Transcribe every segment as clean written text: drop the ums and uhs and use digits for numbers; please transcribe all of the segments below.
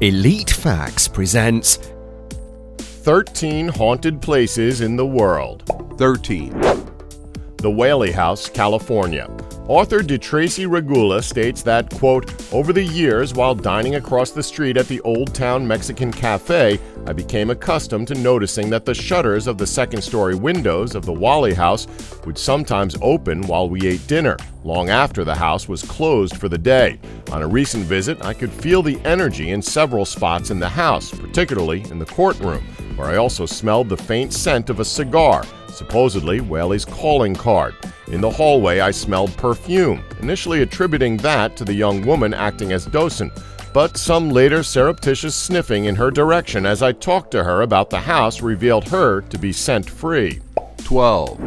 Elite Facts presents 13 Haunted Places in the World. 13. The Whaley House, California. Author DeTracy Regula states that, quote, "Over the years, while dining across the street at the Old Town Mexican Cafe, I became accustomed to noticing that the shutters of the second-story windows of the Whaley House would sometimes open while we ate dinner, long after the house was closed for the day. On a recent visit, I could feel the energy in several spots in the house, particularly in the courtroom, where I also smelled the faint scent of a cigar, supposedly Whaley's calling card. In the hallway, I smelled perfume, initially attributing that to the young woman acting as docent, but some later surreptitious sniffing in her direction as I talked to her about the house revealed her to be scent-free. 12.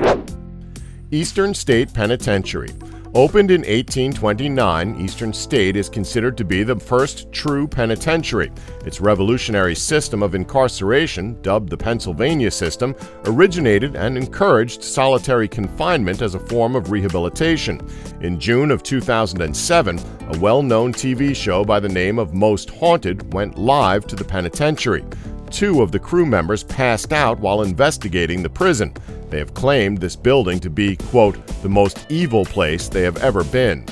Eastern State Penitentiary. Opened in 1829, Eastern State is considered to be the first true penitentiary. Its revolutionary system of incarceration, dubbed the Pennsylvania system, originated and encouraged solitary confinement as a form of rehabilitation. In June of 2007, a well-known TV show by the name of Most Haunted went live to the penitentiary. 2 of the crew members passed out while investigating the prison. They have claimed this building to be, quote, the most evil place they have ever been.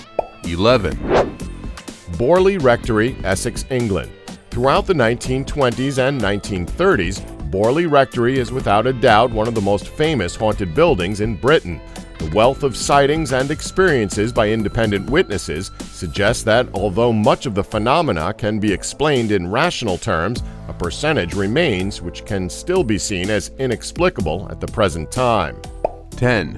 11. Borley Rectory, Essex, England. Throughout the 1920s and 1930s, Borley Rectory is without a doubt one of the most famous haunted buildings in Britain. The wealth of sightings and experiences by independent witnesses suggests that although much of the phenomena can be explained in rational terms, a percentage remains which can still be seen as inexplicable at the present time. 10.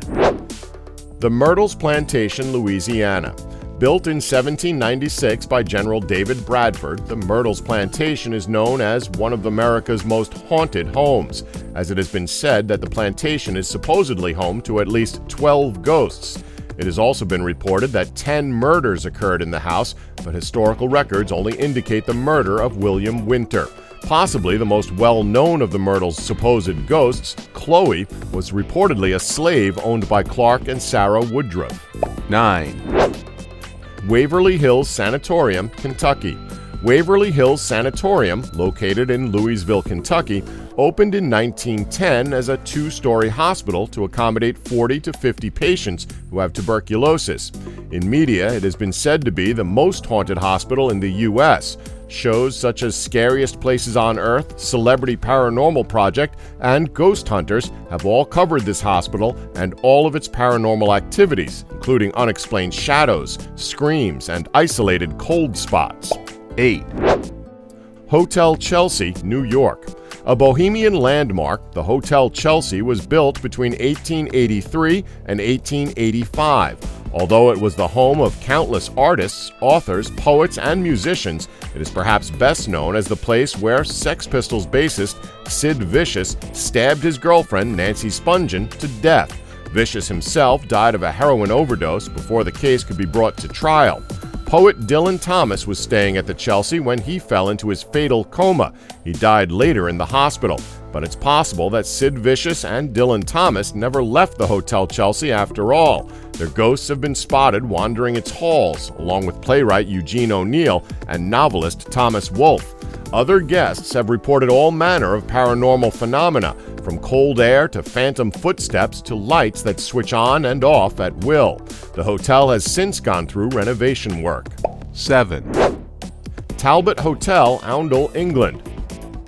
The Myrtles Plantation, Louisiana. Built in 1796 by General David Bradford, the Myrtles Plantation is known as one of America's most haunted homes, as it has been said that the plantation is supposedly home to at least 12 ghosts. It has also been reported that 10 murders occurred in the house, but historical records only indicate the murder of William Winter. Possibly the most well-known of the Myrtles' supposed ghosts, Chloe, was reportedly a slave owned by Clark and Sarah Woodruff. 9. Waverly Hills Sanatorium, Kentucky. Waverly Hills Sanatorium, located in Louisville, Kentucky, opened in 1910 as a 2-story hospital to accommodate 40 to 50 patients who have tuberculosis. In media, it has been said to be the most haunted hospital in the U.S. Shows such as Scariest Places on Earth, Celebrity Paranormal Project, and Ghost Hunters have all covered this hospital and all of its paranormal activities, including unexplained shadows, screams, and isolated cold spots. 8. Hotel Chelsea, New York. A bohemian landmark, the Hotel Chelsea was built between 1883 and 1885. Although it was the home of countless artists, authors, poets, and musicians, it is perhaps best known as the place where Sex Pistols bassist Sid Vicious stabbed his girlfriend Nancy Spungen to death. Vicious himself died of a heroin overdose before the case could be brought to trial. Poet Dylan Thomas was staying at the Chelsea when he fell into his fatal coma. He died later in the hospital, but it's possible that Sid Vicious and Dylan Thomas never left the Hotel Chelsea after all. Their ghosts have been spotted wandering its halls, along with playwright Eugene O'Neill and novelist Thomas Wolfe. Other guests have reported all manner of paranormal phenomena, from cold air to phantom footsteps to lights that switch on and off at will. The hotel has since gone through renovation work. 7. Talbot Hotel, Oundle, England.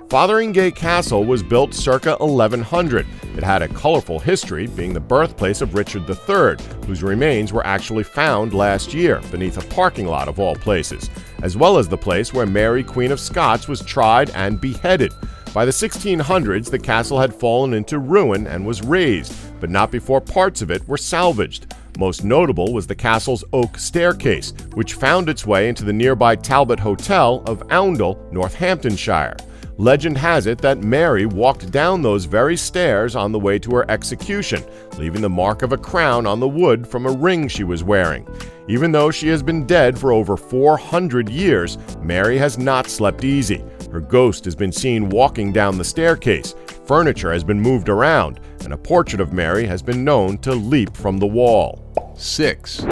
Fotheringay Castle was built circa 1100. It had a colorful history, being the birthplace of Richard III, whose remains were actually found last year beneath a parking lot of all places, as well as the place where Mary, Queen of Scots, was tried and beheaded. By the 1600s, the castle had fallen into ruin and was razed, but not before parts of it were salvaged. Most notable was the castle's oak staircase, which found its way into the nearby Talbot Hotel of Oundle, Northamptonshire. Legend has it that Mary walked down those very stairs on the way to her execution, leaving the mark of a crown on the wood from a ring she was wearing. Even though she has been dead for over 400 years, Mary has not slept easy. Her ghost has been seen walking down the staircase, furniture has been moved around, and a portrait of Mary has been known to leap from the wall. 6.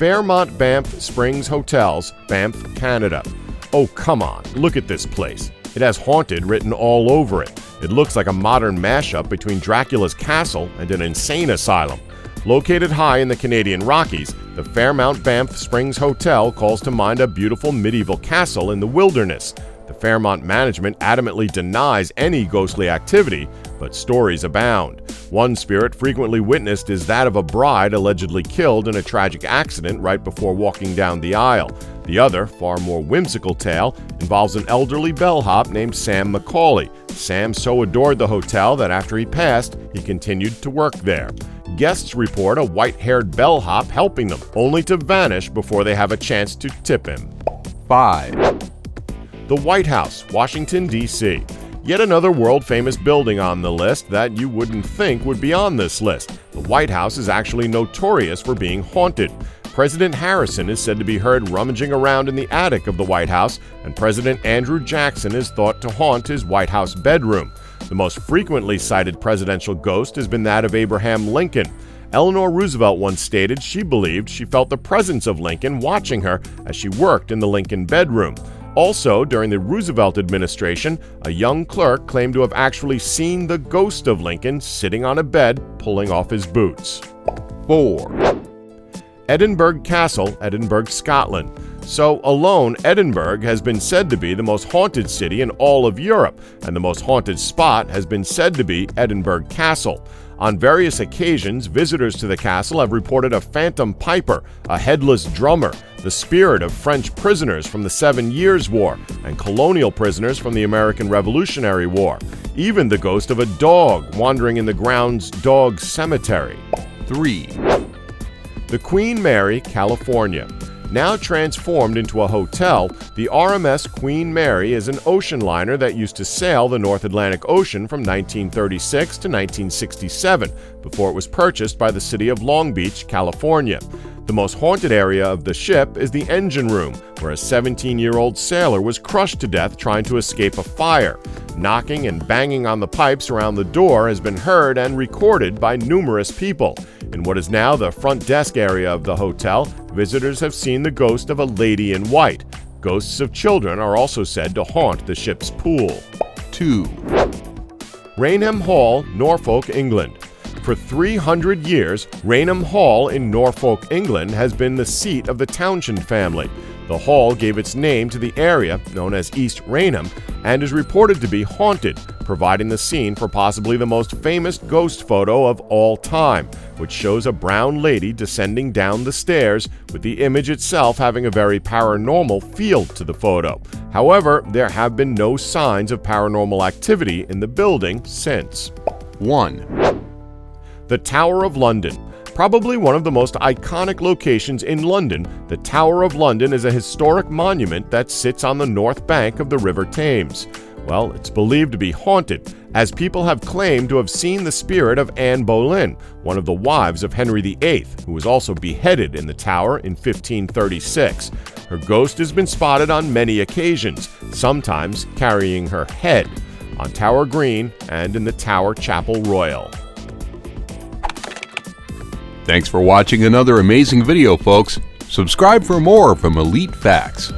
Fairmont Banff Springs Hotels, Banff, Canada. Oh, come on, look at this place. It has haunted written all over it. It looks like a modern mashup between Dracula's castle and an insane asylum. Located high in the Canadian Rockies, the Fairmount Banff Springs Hotel calls to mind a beautiful medieval castle in the wilderness. The Fairmont management adamantly denies any ghostly activity, but stories abound. One spirit frequently witnessed is that of a bride allegedly killed in a tragic accident right before walking down the aisle. The other, far more whimsical tale involves an elderly bellhop named Sam Macaulay. Sam so adored the hotel that after he passed, he continued to work there. Guests report a white-haired bellhop helping them, only to vanish before they have a chance to tip him. 5, The White House, Washington, D.C. Yet another world-famous building on the list that you wouldn't think would be on this list. The White House is actually notorious for being haunted. President Harrison is said to be heard rummaging around in the attic of the White House, and President Andrew Jackson is thought to haunt his White House bedroom. The most frequently cited presidential ghost has been that of Abraham Lincoln. Eleanor Roosevelt once stated she believed she felt the presence of Lincoln watching her as she worked in the Lincoln bedroom. Also, during the Roosevelt administration, a young clerk claimed to have actually seen the ghost of Lincoln sitting on a bed pulling off his boots. 4, Edinburgh Castle, Edinburgh, Scotland. So alone, Edinburgh has been said to be the most haunted city in all of Europe, and the most haunted spot has been said to be Edinburgh Castle. On various occasions, visitors to the castle have reported a phantom piper, a headless drummer, the spirit of French prisoners from the 7 Years' War, and colonial prisoners from the American Revolutionary War. Even the ghost of a dog wandering in the grounds dog cemetery. 3, The Queen Mary, California. Now transformed into a hotel, the RMS Queen Mary is an ocean liner that used to sail the North Atlantic Ocean from 1936 to 1967, before it was purchased by the city of Long Beach, California. The most haunted area of the ship is the engine room, where a 17-year-old sailor was crushed to death trying to escape a fire. Knocking and banging on the pipes around the door has been heard and recorded by numerous people. In what is now the front desk area of the hotel, visitors have seen the ghost of a lady in white. Ghosts of children are also said to haunt the ship's pool. 2, Raynham Hall, Norfolk, England. For 300 years, Raynham Hall in Norfolk, England has been the seat of the Townshend family. The hall gave its name to the area, known as East Raynham, and is reported to be haunted, providing the scene for possibly the most famous ghost photo of all time, which shows a brown lady descending down the stairs, with the image itself having a very paranormal feel to the photo. However, there have been no signs of paranormal activity in the building since. 1, The Tower of London. Probably one of the most iconic locations in London, the Tower of London is a historic monument that sits on the north bank of the River Thames. Well, it's believed to be haunted, as people have claimed to have seen the spirit of Anne Boleyn, one of the wives of Henry VIII, who was also beheaded in the tower in 1536. Her ghost has been spotted on many occasions, sometimes carrying her head, on Tower Green and in the Tower Chapel Royal. Thanks for watching another amazing video, folks. Subscribe for more from Elite Facts.